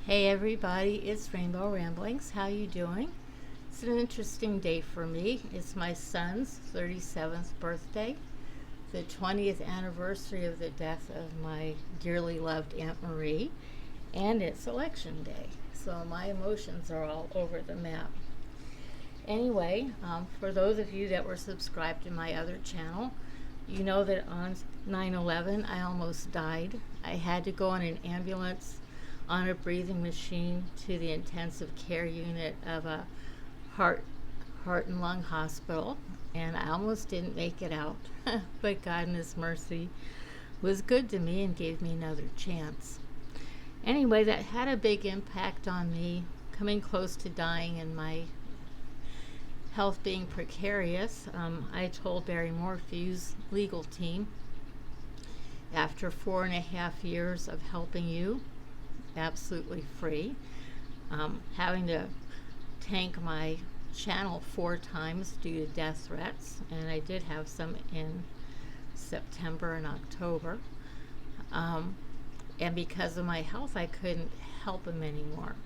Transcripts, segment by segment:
Hey everybody, it's Rainbow Ramblings. How you doing? It's an interesting day for me. It's my son's 37th birthday, the 20th anniversary of the death of my dearly loved Aunt Marie, and it's election day. So my emotions are all over the map. Anyway, for those of you that were subscribed to my other channel, you know that on 9/11 I almost died. I had to go in an ambulance on a breathing machine to the intensive care unit of a heart and lung hospital, and I almost didn't make it out. But God in his mercy was good to me and gave me another chance. Anyway, that had a big impact on me, coming close to dying and my health being precarious. I told Barry Morphew's legal team, after 4.5 years of helping you absolutely free, having to tank my channel 4 times due to death threats, and I did have some in September and October, and because of my health I couldn't help him anymore.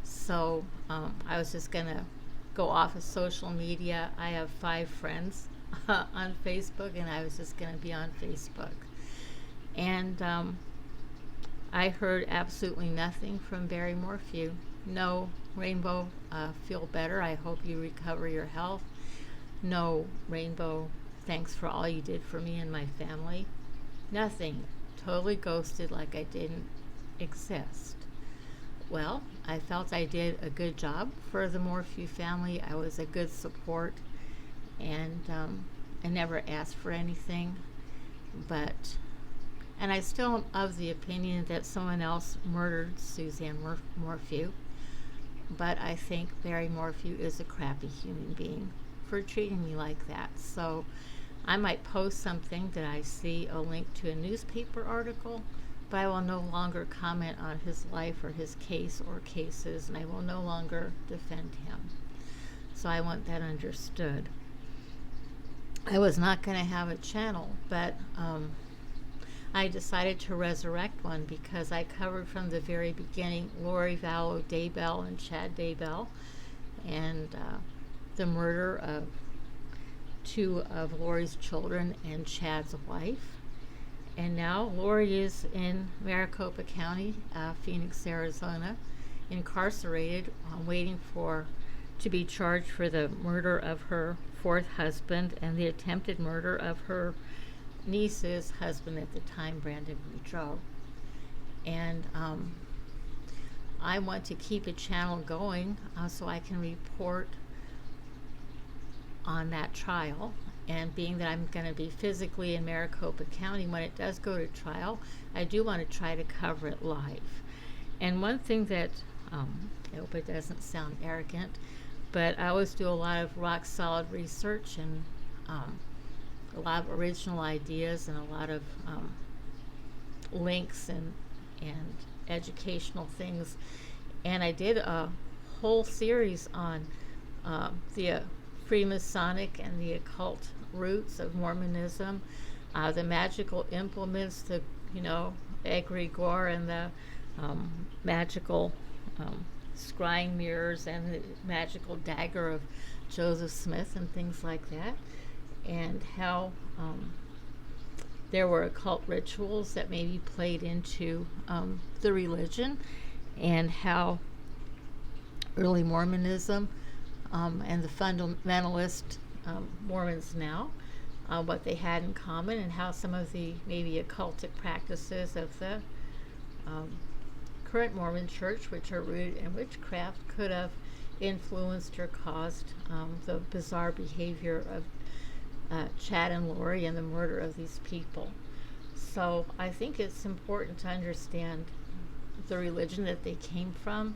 So I was just gonna go off of social media. I have 5 friends on Facebook, and I was just gonna be on Facebook, and I heard absolutely nothing from Barry Morphew. No, Rainbow, feel better. I hope you recover your health. No, Rainbow, thanks for all you did for me and my family. Nothing. Totally ghosted, like I didn't exist. Well, I felt I did a good job for the Morphew family. I was a good support, and I never asked for anything, and I still am of the opinion that someone else murdered Suzanne Morphew, but I think Barry Morphew is a crappy human being for treating me like that. So I might post something that I see a link to a newspaper article, but I will no longer comment on his life or his case or cases, and I will no longer defend him. So I want that understood. I was not going to have a channel, but I decided to resurrect one because I covered from the very beginning Lori Vallow Daybell and Chad Daybell, and the murder of 2 of Lori's children and Chad's wife. And now Lori is in Maricopa County, Phoenix, Arizona, incarcerated, waiting to be charged for the murder of her 4th husband and the attempted murder of her niece's husband at the time, Brandon Boudreaux. And I want to keep a channel going so I can report on that trial. And being that I'm going to be physically in Maricopa County when it does go to trial, I do want to try to cover it live. And one thing that, I hope it doesn't sound arrogant, but I always do a lot of rock solid research and a lot of original ideas and a lot of links and educational things. And I did a whole series on the Freemasonic and the occult roots of Mormonism, the magical implements, the egregore and the magical scrying mirrors and the magical dagger of Joseph Smith and things like that, and how there were occult rituals that maybe played into the religion, and how early Mormonism and the fundamentalist Mormons now, what they had in common, and how some of the maybe occultic practices of the current Mormon church, which are rooted in witchcraft, could have influenced or caused the bizarre behavior of Chad and Lori and the murder of these people. So I think it's important to understand the religion that they came from,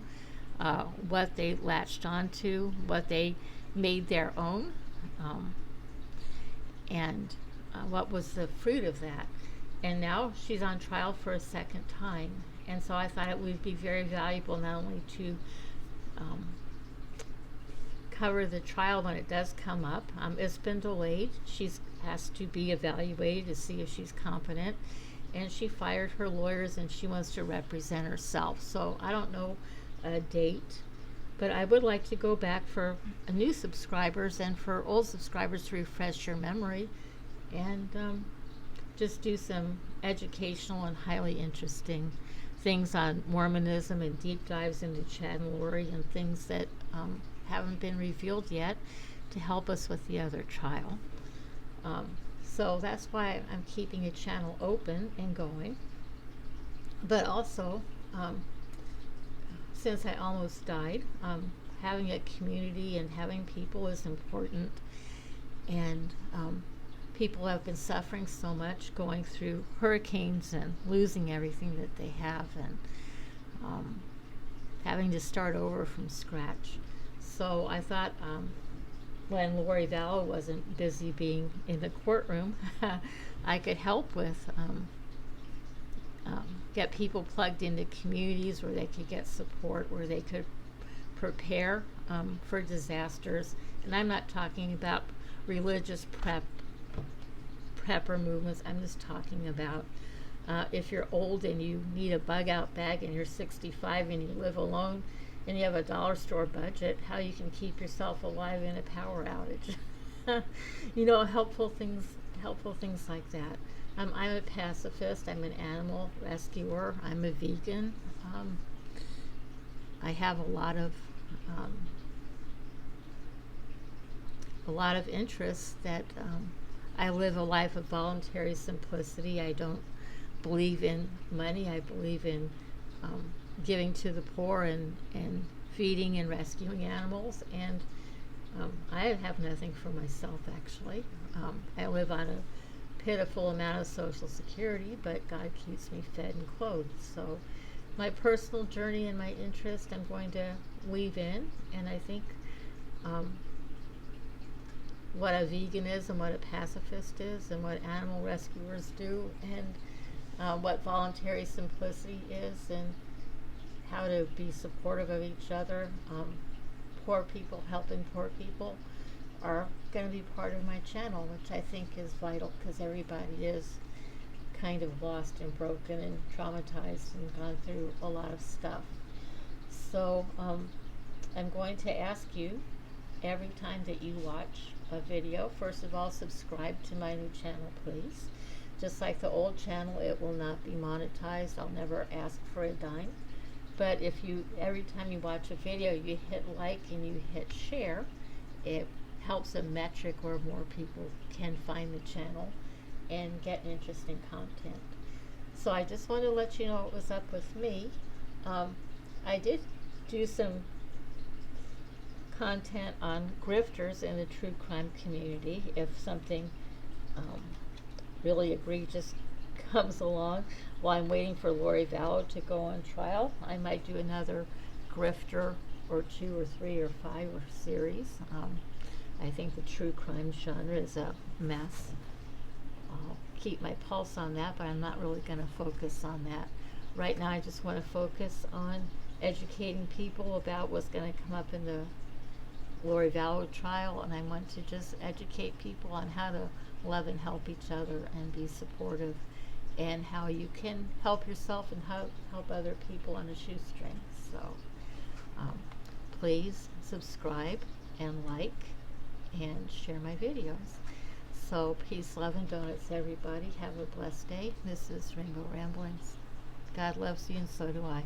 what they latched onto, what they made their own, and what was the fruit of that. And now she's on trial for a 2nd time, and so I thought it would be very valuable not only to cover the trial when it does come up. It's been delayed. She has to be evaluated to see if she's competent, and she fired her lawyers and she wants to represent herself. So I don't know a date, but I would like to go back for new subscribers and for old subscribers to refresh your memory and just do some educational and highly interesting things on Mormonism and deep dives into Chad and Lori and things that haven't been revealed yet to help us with the other trial. So that's why I'm keeping a channel open and going. But also, since I almost died, having a community and having people is important. And people have been suffering so much, going through hurricanes and losing everything that they have, and having to start over from scratch. So I thought, when Lori Vallow wasn't busy being in the courtroom, I could help with get people plugged into communities where they could get support, where they could prepare for disasters. And I'm not talking about religious prepper movements. I'm just talking about if you're old and you need a bug out bag and you're 65 and you live alone and you have a dollar store budget, how you can keep yourself alive in a power outage. Helpful things like that. I'm a pacifist. I'm an animal rescuer. I'm a vegan. I have a lot of interests that I live a life of voluntary simplicity. I don't believe in money. I believe in giving to the poor and feeding and rescuing animals. And I have nothing for myself, actually. I live on a pitiful amount of Social Security, but God keeps me fed and clothed. So my personal journey and my interest I'm going to weave in, and I think what a vegan is and what a pacifist is and what animal rescuers do and what voluntary simplicity is and how to be supportive of each other. Poor people helping poor people are going to be part of my channel, which I think is vital because everybody is kind of lost and broken and traumatized and gone through a lot of stuff. So I'm going to ask you every time that you watch a video, first of all, subscribe to my new channel, please. Just like the old channel, it will not be monetized. I'll never ask for a dime. But if you, every time you watch a video, you hit like and you hit share, it helps a metric where more people can find the channel and get interesting content. So I just want to let you know what was up with me. I did do some content on grifters in the true crime community. If something really egregious comes along while I'm waiting for Lori Vallow to go on trial, I might do another grifter or 2 or 3 or 5 or series. I think the true crime genre is a mess. I'll keep my pulse on that, but I'm not really going to focus on that. Right now I just want to focus on educating people about what's going to come up in the Lori Vallow trial, and I want to just educate people on how to love and help each other and be supportive, and how you can help yourself and help other people on a shoestring. So please subscribe and like and share my videos. So peace, love, and donuts, everybody. Have a blessed day. This is Rainbow Ramblings. God loves you, and so do I.